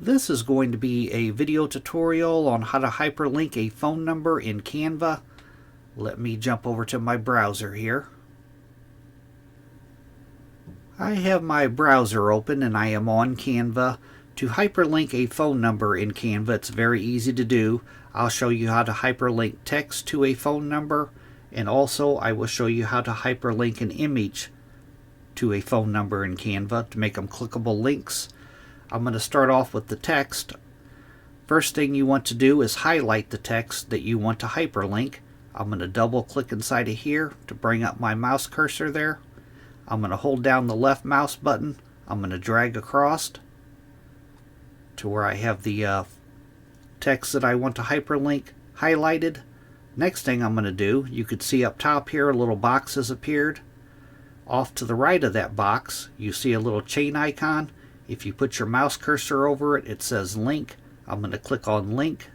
This is going to be a video tutorial on how to hyperlink a phone number in Canva. Let me jump over to my browser here. I have my browser open and I am on Canva. To hyperlink a phone number in Canva, it's very easy to do. I'll show you how to hyperlink text to a phone number, and also I will show you how to hyperlink an image to a phone number in Canva to make them clickable links. I'm going to start off with the text. First thing you want to do is highlight the text that you want to hyperlink. I'm going to double click inside of here to bring up my mouse cursor there. I'm going to hold down the left mouse button. I'm going to drag across to where I have the text that I want to hyperlink highlighted. Next thing I'm going to do, you could see up top here a little box has appeared. Off to the right of that box you see a little chain icon. If you put your mouse cursor over it, it says link. I'm going to click on link.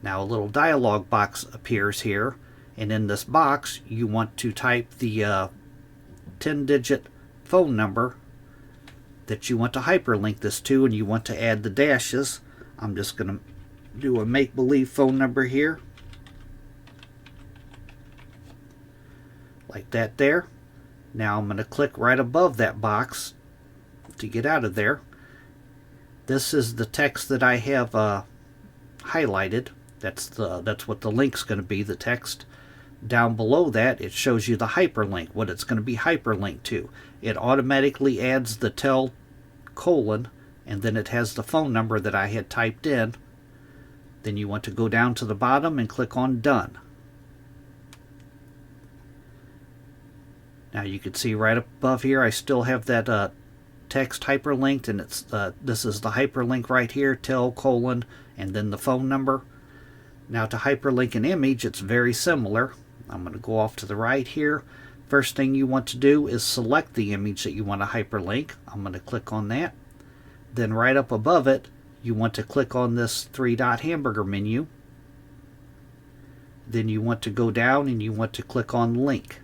Now a little dialog box appears here, and in this box you want to type the 10-digit phone number that you want to hyperlink this to, and you want to add the dashes. I'm just going to do a make-believe phone number here, like that there. Now I'm going to click right above that box to get out of there. This is the text that I have highlighted. That's what the link's going to be, the text. Down below that it shows you the hyperlink, what it's going to be hyperlinked to. It automatically adds the colon, and then it has the phone number that I had typed in. Then you want to go down to the bottom and click on done. Now you can see right above here I still have that text hyperlinked, and it's this is the hyperlink right here, colon, and then the phone number. Now to hyperlink an image, it's very similar. I'm going to go off to the right here. First thing you want to do is select the image that you want to hyperlink. I'm going to click on that. Then right up above it, you want to click on this 3-dot hamburger menu. Then you want to go down and you want to click on link.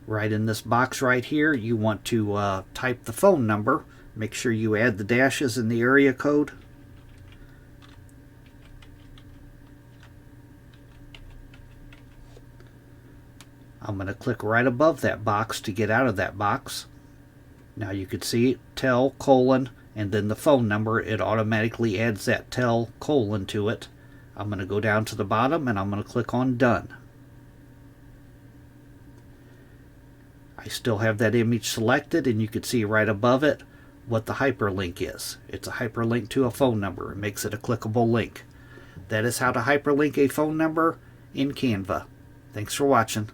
Right in this box right here, you want to type the phone number. Make sure you add the dashes in the area code. I'm going to click right above that box to get out of that box. Now you can see colon, and then the phone number. It automatically adds that colon to it. I'm going to go down to the bottom and I'm going to click on done. I still have that image selected, and you can see right above it what the hyperlink is. It's a hyperlink to a phone number. It makes it a clickable link. That is how to hyperlink a phone number in Canva. Thanks for watching.